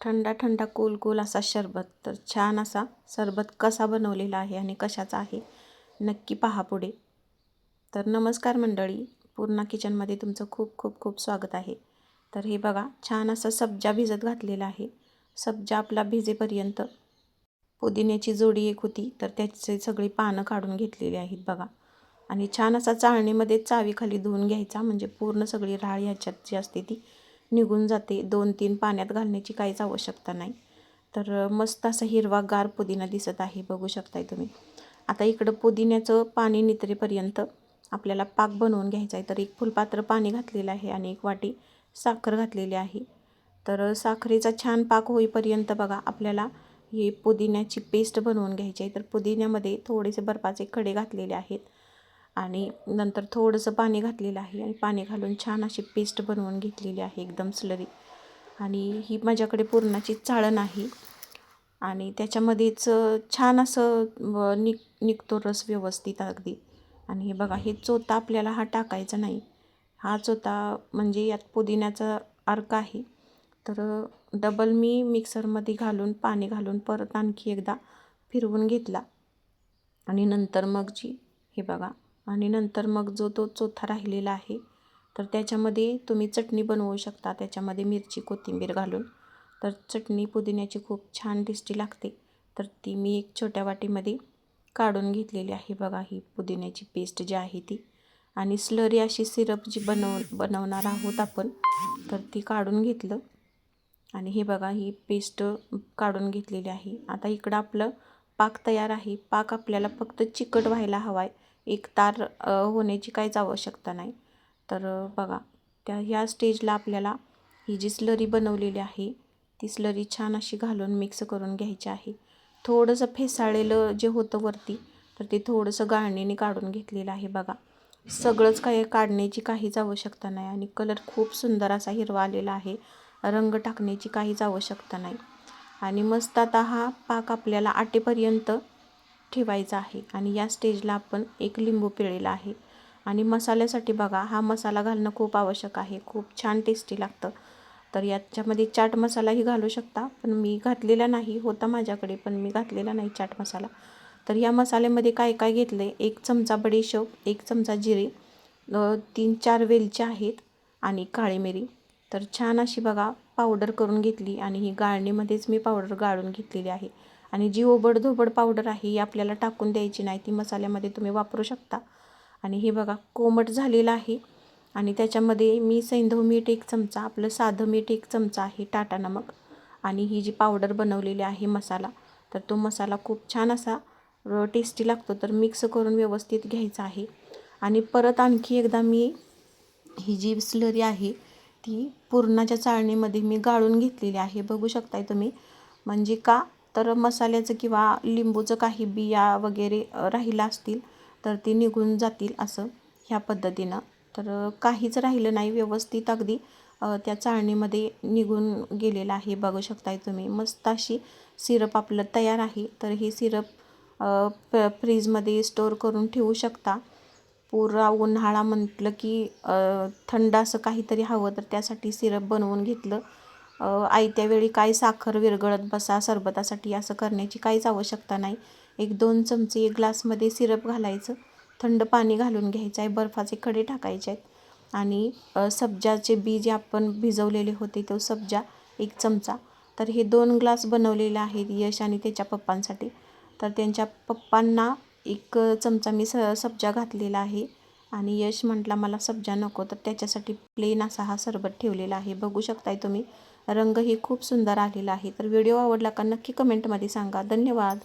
थंडा थंडा cool cool असा सरबत. तर छान असा सरबत कसा बनवलेला आहे आणि कशाचा आहे नक्की पहा पुढे. तर नमस्कार मंडळी, पूर्णा किचनमध्ये तुमचं खूप खूप खूप स्वागत आहे. तर हे बघा, छान असा सब्जा भिजत घातलेला आहे. सब्जा आपला भिजेपर्यंत पुदिन्याची जोडी एक होती, तर त्याची सगळी पानं काढून घेतलेली आहेत बघा. आणि छान असा चाळणीमध्ये चावीखाली धुवून घ्यायचा, म्हणजे पूर्ण सगळी राळ ह्याच्यात जी असते ती निघून जाते. 2-3 पाण्यात घालण्याची काहीच आवश्यकता नाही. तर मस्त असा हिरवागार पुदिना दिसत आहे, बघू शकताय तुम्ही. आता इकडं पुदिन्याचं पाणी नितरेपर्यंत आपल्याला पाक बनवून घ्यायचा आहे. तर एक फुलपात्र पाणी घातलेलं आहे आणि 1 वाटी साखर घातलेली आहे. तर साखरेचा छान पाक होईपर्यंत बघा आपल्याला ही पुदिन्याची पेस्ट बनवून घ्यायची आहे. तर पुदिन्यामध्ये थोडेसे बर्फाचे खडे घातलेले आहेत आणि नंतर थोडंसं पाणी घातलेलं आहे आणि पाणी घालून छान अशी पेस्ट बनवून घेतलेली आहे, एकदम स्लरी. आणि ही माझ्याकडे पुरणाची चाळण आहे आणि त्याच्यामध्येच छान असं निघतो रस व्यवस्थित अगदी. आणि हे बघा, हे चोथा आपल्याला हा टाकायचा नाही. हा चोथा म्हणजे यात पुदिन्याचा अर्क आहे. तर डबल मी मिक्सरमध्ये घालून पाणी घालून परत आणखी एकदा फिरवून घेतला आणि नंतर मग हे बघा, आणि नंतर मग जो तो चोथा राहिलेला आहे तर त्याच्यामध्ये तुम्ही चटणी बनवू शकता, त्याच्यामध्ये मिरची कोथिंबीर घालून. तर चटणी पुदिन्याची खूप छान टेस्टी लागते. तर ती मी एक छोट्या वाटीमध्ये काढून घेतलेली आहे बघा, ही पुदिन्याची पेस्ट जी आहे ती. आणि स्लरी अशी सिरप जी बनवणार आहोत आपण, तर ती काढून घेतलं. आणि हे बघा, ही पेस्ट काढून घेतलेली आहे. आता इकडं आपलं पाक तयार आहे. पाक आपल्याला फक्त चिकट व्हायला हवा आहे, एक तार होण्याची काहीच आवश्यकता नाही. तर बघा, ह्या स्टेजला आपल्याला ही जी स्लरी बनवलेली आहे ती स्लरी छान अशी घालून मिक्स करून घ्यायची आहे. थोडंसं फेसाळलेलं जे होतं वरती, तर ते थोडंसं गाळणीने काढून घेतलेलं आहे बघा. सगळंच काही काढण्याची काहीच आवश्यकता नाही आणि कलर खूप सुंदर असा हिरवा आलेला आहे. रंग टाकण्याची काहीच आवश्यकता नाही. आणि मस्त आता हा पाक आपल्याला आटेपर्यंत ठेवायचा आहे. आणि या स्टेजला आपण एक लिंबू पिळलेला आहे. आणि मसाल्यासाठी बघा, हा मसाला घालणं खूप आवश्यक आहे, खूप छान टेस्टी लागतं. तर याच्यामध्ये चाट मसालाही घालू शकता, पण मी घातलेला नाही, होता माझ्याकडे पण मी घातलेला नाही चाट मसाला. तर या मसाल्यामध्ये काय काय घेतलं आहे, 1 चमचा बडीशेप, 1 चमचा जिरे, 3-4 वेलच्या आहेत आणि काळी मिरी. तर छान अशी बघा पावडर करून घेतली आणि ही गाळणीमध्येच मी पावडर गाळून घेतलेली आहे. आणि जी ओबडधोबड पावडर आहे ही आपल्याला टाकून द्यायची नाही, ती मसाल्यामध्ये तुम्ही वापरू शकता. आणि हे बघा कोमट झालेलं आहे. आणि त्याच्यामध्ये मी सैंधव मीठ 1 चमचा, आपलं साधं मीठ 1 चमचा आहे, टाटा नमक. आणि ही जी पावडर बनवलेली आहे मसाला, तर तो मसाला खूप छान असा टेस्टी लागतो. तर मिक्स करून व्यवस्थित घ्यायचा आहे. आणि परत आणखी एकदा मी ही जी स्लरी आहे ती पुरणाच्या चाळणीमध्ये मी गाळून घेतलेली आहे, बघू शकताय तुम्ही. म्हणजे का, तर मसाल्याचं किंवा लिंबूचं काही बिया वगैरे राहिला असतील तर ते निघून जातील, असं ह्या पद्धतीनं. तर काहीच राहिलं नाही, व्यवस्थित अगदी त्या चाळणीमध्ये निघून गेलेलं आहे, बघू शकताय तुम्ही. मस्त अशी सिरप आपलं तयार आहे. तर हे सिरप फ्रीजमध्ये स्टोअर करून ठेवू शकता. पुरा उन्हाळा म्हटलं की थंड असं काहीतरी हवं, तर त्यासाठी सिरप बनवून घेतलं. आयत्या वेळी काय साखर विरघळत बसा सरबतासाठी, असं करण्याची काहीच आवश्यकता नाही. 1-2 चमचे 1 ग्लासमध्ये सिरप घालायचं, थंड पाणी घालून घ्यायचं आहे, बर्फाचे खडे टाकायचे आहेत आणि सब्जाचे बी जे आपण भिजवलेले होते तो सब्जा 1 चमचा. तर हे 2 ग्लास बनवलेले आहेत यश आणि त्याच्या पप्पांसाठी. तर त्यांच्या पप्पांना 1 चमचा मी सब्जा घातलेला आहे आणि यश म्हटला मला सब्जा नको, तर त्याच्यासाठी प्लेन असा हा सरबत ठेवलेला आहे, बघू शकताय तुम्ही. रंगही खूप सुंदर आलेला आहे. तर व्हिडिओ आवडला का नक्की कमेंटमध्ये सांगा. धन्यवाद.